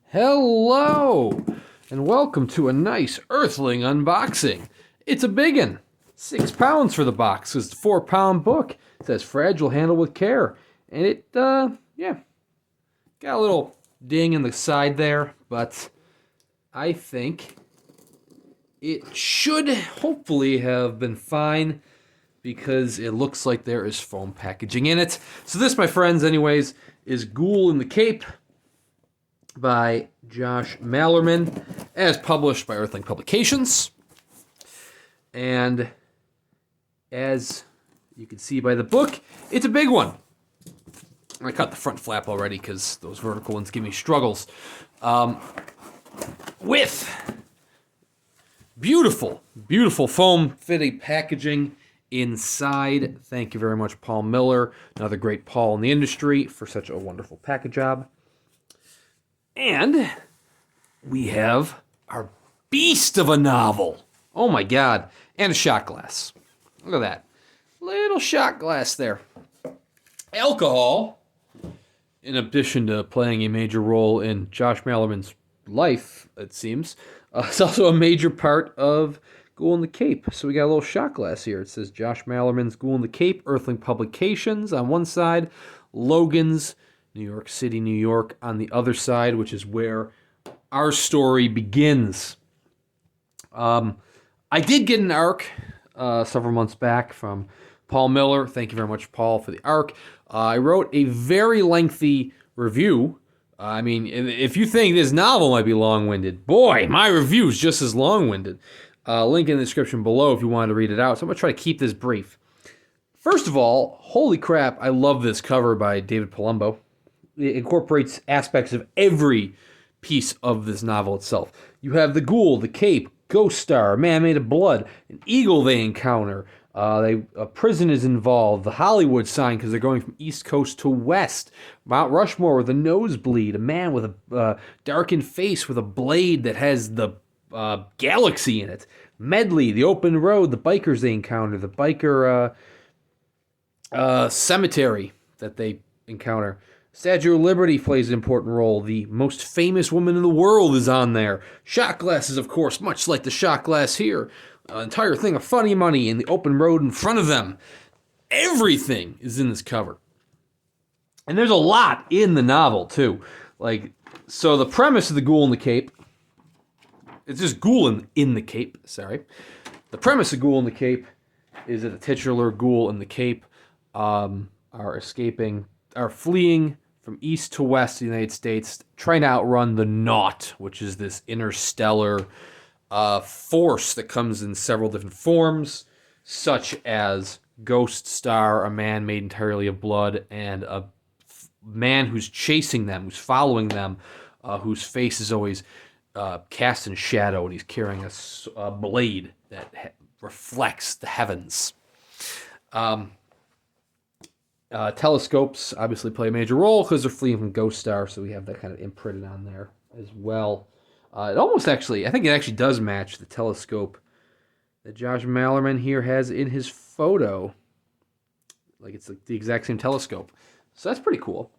Hello, and welcome to a nice Earthling unboxing. It's a biggin'. 6 pounds for the box. It's a 4-pound book. It says fragile, handle with care. And it, got a little ding in the side there, but I think it should hopefully have been fine because it looks like there is foam packaging in it. So this, my friends, anyways, is Ghoul N the Cape by Josh Malerman, as published by Earthling Publications. And as you can see by the book, it's a big one. I cut the front flap already because those vertical ones give me struggles. With beautiful, beautiful foam-fitting packaging inside. Thank you very much, Paul Miller, another great Paul in the industry, for such a wonderful package job. And we have our beast of a novel. Oh my God. And a shot glass. Look at that. Little shot glass there. Alcohol, in addition to playing a major role in Josh Malerman's life, it seems, it's also a major part of Ghoul N the Cape. So we got a little shot glass here. It says Josh Malerman's Ghoul N the Cape, Earthling Publications on one side, Logan's New York City, New York on the other side, which is where our story begins. I did get an ARC several months back from Paul Miller. Thank you very much, Paul, for the ARC. I wrote a very lengthy review. I mean, if you think this novel might be long-winded, boy, my review is just as long-winded. Link in the description below if you wanted to read it out. So I'm going to try to keep this brief. First of all, holy crap, I love this cover by David Palumbo. It incorporates aspects of every piece of this novel itself. You have the ghoul, the cape, ghost star, a man made of blood, an eagle they encounter. A prison is involved, the Hollywood sign because they're going from East Coast to West. Mount Rushmore with a nosebleed, a man with a darkened face with a blade that has the galaxy in it. Medley, the open road, the bikers they encounter, the biker cemetery that they encounter. Statue of Liberty plays an important role. The most famous woman in the world is on there. Shot glasses, of course, much like the shot glass here. An entire thing of funny money in the open road in front of them. Everything is in this cover. And there's a lot in the novel, too. So the premise of the Ghoul N the Cape, it's just Ghoul in the Cape, sorry. The premise of Ghoul N the Cape is that the titular Ghoul N the Cape are fleeing from east to west of the United States, trying to outrun the Naught, which is this interstellar force that comes in several different forms, such as Ghost Star, a man made entirely of blood, and a man who's chasing them, who's following them, whose face is always cast in shadow, and he's carrying a blade that reflects the heavens. Telescopes obviously play a major role because they're fleeing from Ghost Star, so we have that kind of imprinted on there as well. It almost actually, I think it actually does match the telescope that Josh Malerman here has in his photo. Like it's the exact same telescope. So that's pretty cool.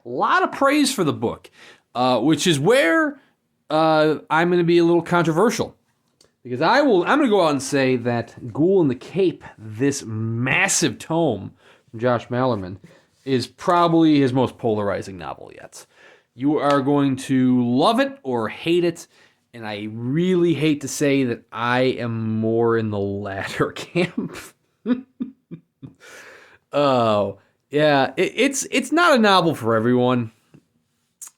A lot of praise for the book, which is where I'm going to be a little controversial. Because I'm going to go out and say that Ghoul N the Cape, this massive tome from Josh Malerman, is probably his most polarizing novel yet. You are going to love it or hate it, and I really hate to say that I am more in the latter camp. Oh, yeah, it's not a novel for everyone.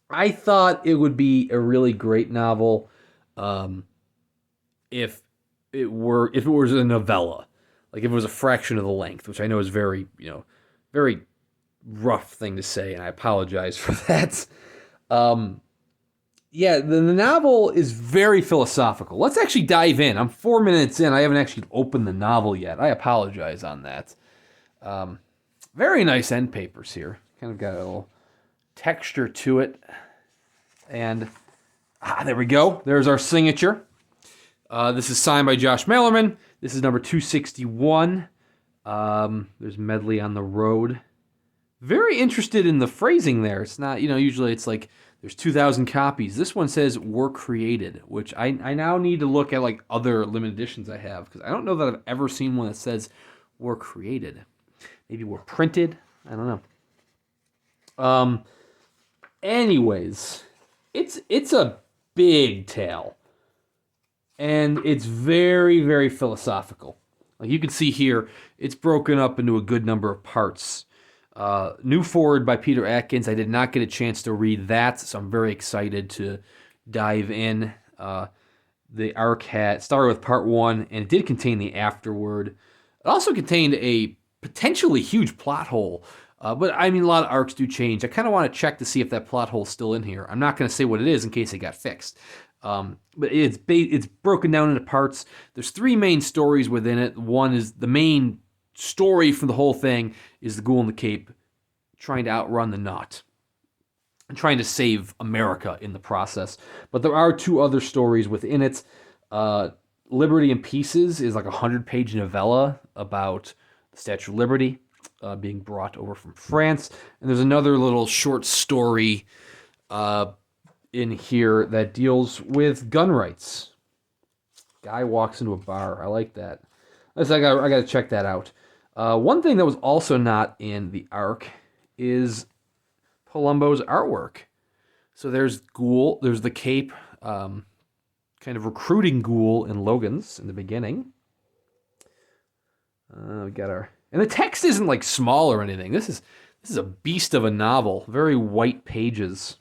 I thought it would be a really great novel if it was a novella, like if it was a fraction of the length, which I know is very rough thing to say, and I apologize for that. The novel is very philosophical. Let's actually dive in. I'm 4 minutes in. I haven't actually opened the novel yet. I apologize on that. Very nice end papers here. Kind of got a little texture to it. And there we go. There's our signature. This is signed by Josh Malerman. This is number 261. There's Medley on the Road. Very interested in the phrasing there. It's not, usually it's like There's 2,000 copies. This one says were created, which I now need to look at like other limited editions I have, because I don't know that I've ever seen one that says were created. Maybe were printed. I don't know. Anyways, it's a big tale, and it's very, very philosophical. Like you can see here, it's broken up into a good number of parts. New forward by Peter Atkins. I did not get a chance to read that, so I'm very excited to dive in. The arc started with part 1, and it did contain the afterword. It also contained a potentially huge plot hole, but I mean, a lot of arcs do change. I kind of want to check to see if that plot hole's still in here. I'm not going to say what it is in case it got fixed. But it's broken down into parts. There's 3 main stories within it. One is the main story for the whole thing is the Ghoul in the Cape trying to outrun the Knot and trying to save America in the process. But there are 2 other stories within it. Liberty in Pieces is like a 100-page novella about the Statue of Liberty being brought over from France. And there's another little short story in here that deals with gun rights. Guy walks into a bar. I like that. I got to check that out. One thing that was also not in the arc is Palumbo's artwork. So there's Ghoul, there's the Cape, kind of recruiting Ghoul and Logan's in the beginning. We got our, and the text isn't like small or anything. This is a beast of a novel. Very white pages,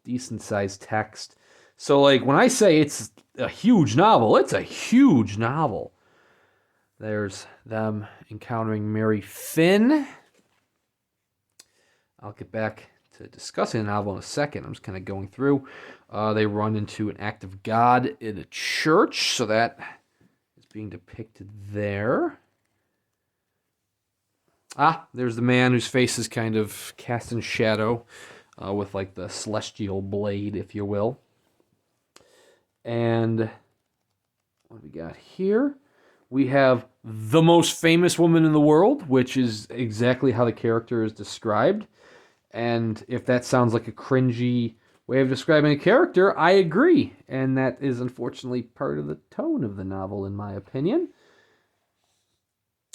decent sized text. So like when I say it's a huge novel, it's a huge novel. There's them encountering Mary Finn. I'll get back to discussing the novel in a second. I'm just kind of going through. They run into an act of God in a church, so that is being depicted there. There's the man whose face is kind of cast in shadow with like the celestial blade, if you will. And what do we got here? We have the most famous woman in the world, which is exactly how the character is described. And if that sounds like a cringy way of describing a character, I agree. And that is unfortunately part of the tone of the novel, in my opinion.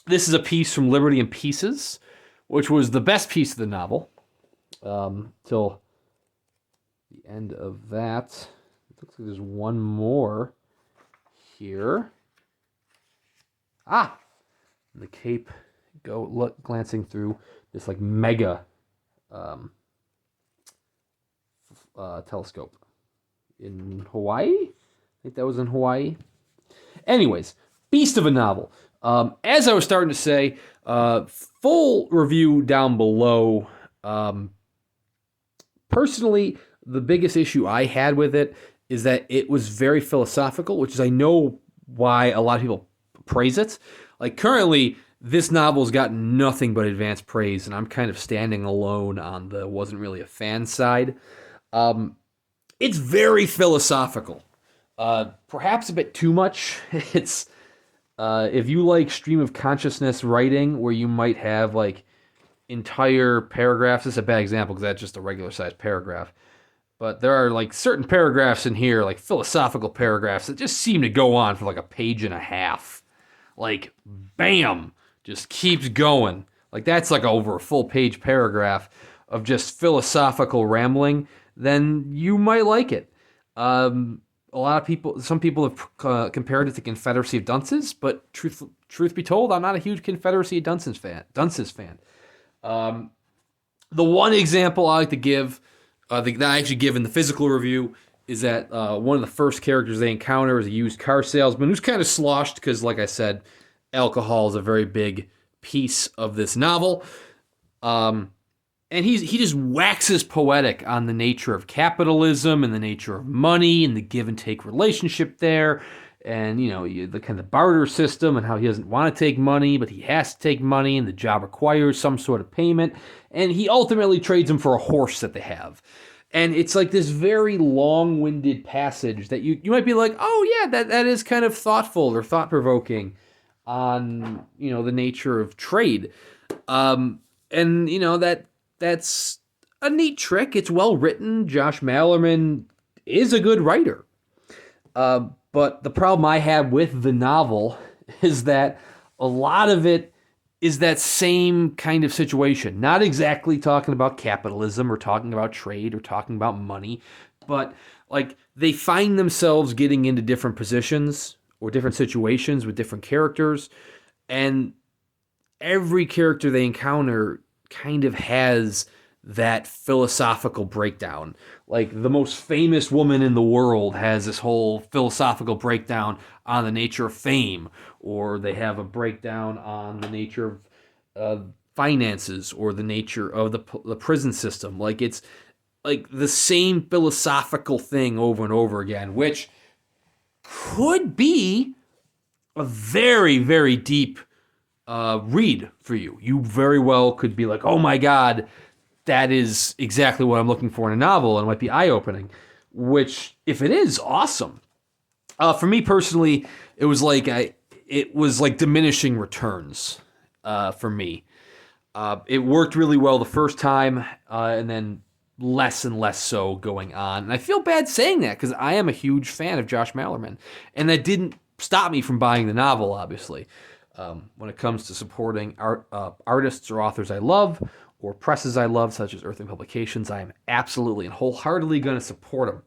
This is a piece from Liberty in Pieces, which was the best piece of the novel. Till the end of that. It looks like there's one more here. The Cape, glancing through this like mega telescope in Hawaii. I think that was in Hawaii. Anyways, beast of a novel. As I was starting to say, full review down below. Personally, the biggest issue I had with it is that it was very philosophical, which is I know why a lot of people praise it. Like currently, this novel's gotten nothing but advanced praise, and I'm kind of standing alone on the wasn't really a fan side. It's very philosophical. Perhaps a bit too much. It's if you like stream of consciousness writing, where you might have like entire paragraphs. This is a bad example because that's just a regular sized paragraph. But there are like certain paragraphs in here, like philosophical paragraphs, that just seem to go on for like a page and a half. Like, bam, just keeps going. Like that's like over a full page paragraph of just philosophical rambling. Then you might like it. A lot of people, some people have compared it to Confederacy of Dunces, but truth be told, I'm not a huge Confederacy of Dunces fan. The one example I like to give, that I actually give in the physical review, is that one of the first characters they encounter is a used car salesman who's kind of sloshed because, like I said, alcohol is a very big piece of this novel. And he just waxes poetic on the nature of capitalism and the nature of money and the give and take relationship there. And, you know, the kind of barter system and how he doesn't want to take money, but he has to take money and the job requires some sort of payment. And he ultimately trades him for a horse that they have. And it's like this very long-winded passage that you might be like, oh yeah, that is kind of thoughtful or thought-provoking on, you know, the nature of trade. And, you know, that's a neat trick. It's well written. Josh Malerman is a good writer. But the problem I have with the novel is that a lot of it is that same kind of situation. Not exactly talking about capitalism or talking about trade or talking about money, but like they find themselves getting into different positions or different situations with different characters, and every character they encounter kind of has that philosophical breakdown. Like the most famous woman in the world has this whole philosophical breakdown on the nature of fame, or they have a breakdown on the nature of finances or the nature of the prison system. Like it's like the same philosophical thing over and over again, which could be a very, very deep read for you. You very well could be like, oh my God, that is exactly what I'm looking for in a novel, and it might be eye-opening, which, if it is, awesome. For me personally, it was like diminishing returns for me. It worked really well the first time, and then less and less so going on. And I feel bad saying that because I am a huge fan of Josh Malerman, and that didn't stop me from buying the novel, obviously. When it comes to supporting artists or authors I love, or presses I love, such as Earthling Publications, I am absolutely and wholeheartedly going to support them.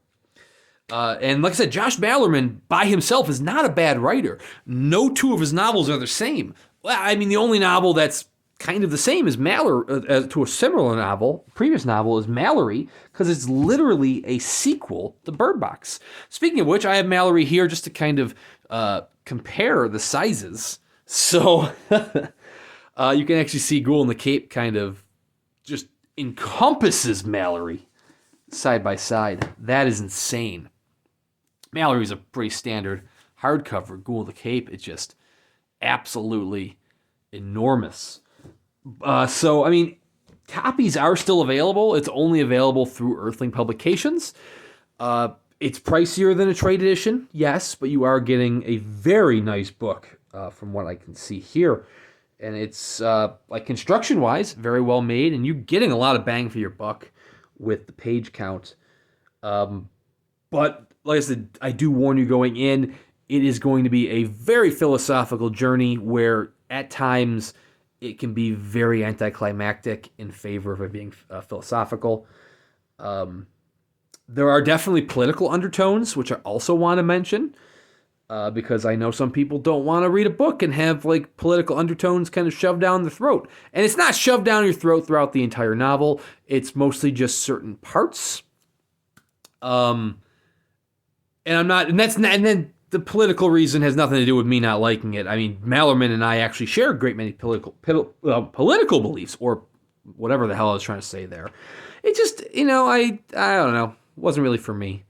And like I said, Josh Malerman by himself is not a bad writer. No two of his novels are the same. Well, I mean, the only novel that's kind of the same as to a similar novel, previous novel, is Mallory, because it's literally a sequel to Bird Box. Speaking of which, I have Mallory here just to kind of compare the sizes. So you can actually see Ghoul N the Cape kind of just encompasses Mallory side by side. That is insane. Mallory's a pretty standard hardcover. Ghoul N the Cape is just absolutely enormous. So, I mean, copies are still available. It's only available through Earthling Publications. It's pricier than a trade edition, yes, but you are getting a very nice book from what I can see here. And it's, like, construction-wise, very well made, and you're getting a lot of bang for your buck with the page count. But, like I said, I do warn you going in, it is going to be a very philosophical journey where, at times, it can be very anticlimactic in favor of it being philosophical. There are definitely political undertones, which I also want to mention. Because I know some people don't want to read a book and have like political undertones kind of shoved down their throat. And it's not shoved down your throat throughout the entire novel. It's mostly just certain parts. And then the political reason has nothing to do with me not liking it. I mean, Malerman and I actually share a great many political beliefs, or whatever the hell I was trying to say there. It just, I don't know. It wasn't really for me.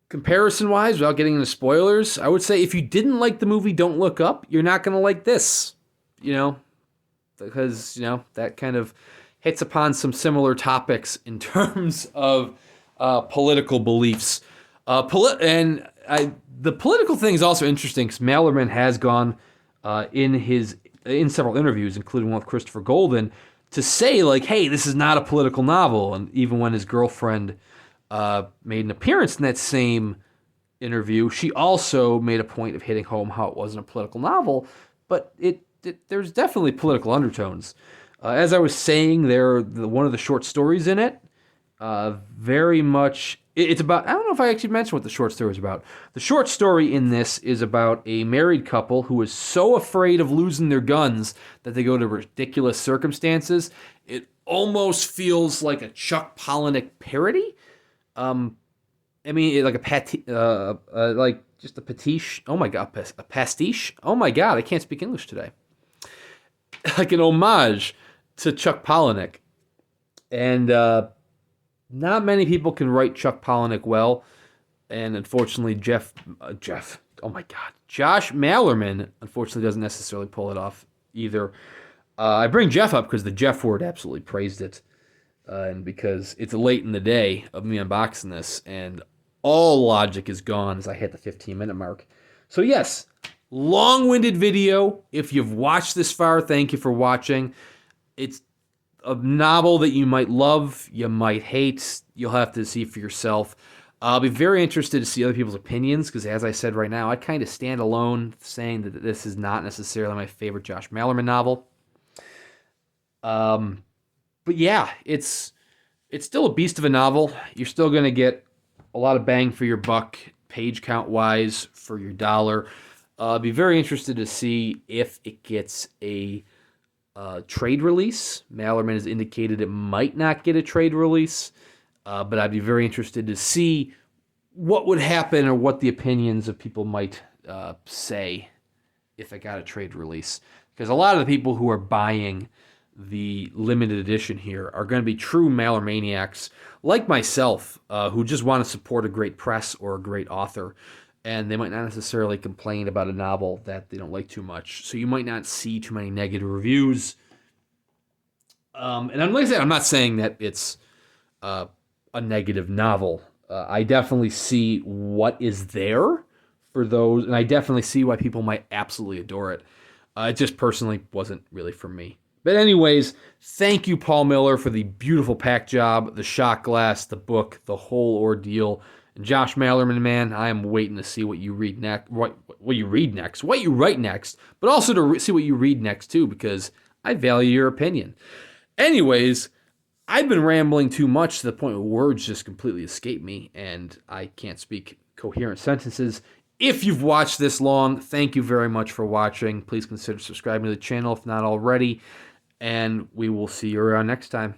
Comparison-wise, without getting into spoilers, I would say if you didn't like the movie Don't Look Up, you're not going to like this, because, that kind of hits upon some similar topics in terms of political beliefs. The political thing is also interesting because Malerman has gone in several interviews, including one with Christopher Golden, to say, like, hey, this is not a political novel. And even when his girlfriend made an appearance in that same interview, she also made a point of hitting home how it wasn't a political novel, but there's definitely political undertones. As I was saying, one of the short stories in it, very much, it's about, I don't know if I actually mentioned what the short story is about. The short story in this is about a married couple who is so afraid of losing their guns that they go to ridiculous circumstances. It almost feels like a Chuck Palahniuk parody. I mean, like like just a pastiche. Oh my God, a pastiche. Oh my God, I can't speak English today. Like an homage to Chuck Palahniuk, and not many people can write Chuck Palahniuk well, and unfortunately, Josh Malerman, unfortunately, doesn't necessarily pull it off either. I bring Jeff up because the Jeff word absolutely praised it. And because it's late in the day of me unboxing this, and all logic is gone as I hit the 15-minute mark. So yes, long-winded video. If you've watched this far, thank you for watching. It's a novel that you might love, you might hate. You'll have to see for yourself. I'll be very interested to see other people's opinions because, as I said right now, I kind of stand alone saying that this is not necessarily my favorite Josh Malerman novel. But yeah, it's still a beast of a novel. You're still going to get a lot of bang for your buck, page count wise, for your dollar. I'll be very interested to see if it gets a trade release. Malerman has indicated it might not get a trade release, but I'd be very interested to see what would happen or what the opinions of people might say if it got a trade release. Because a lot of the people who are buying the limited edition here are going to be true Malermaniacs like myself, who just want to support a great press or a great author. And they might not necessarily complain about a novel that they don't like too much. So you might not see too many negative reviews. And like I said, I'm not saying that it's a negative novel. I definitely see what is there for those, and I definitely see why people might absolutely adore it. It just personally wasn't really for me. But anyways, thank you, Paul Miller, for the beautiful pack job, the shot glass, the book, the whole ordeal. And Josh Malerman, man, I am waiting to see what you read next, what you write next, but also to see what you read next too, because I value your opinion. Anyways, I've been rambling too much to the point where words just completely escape me, and I can't speak coherent sentences. If you've watched this long, thank you very much for watching. Please consider subscribing to the channel if not already, and we will see you around next time.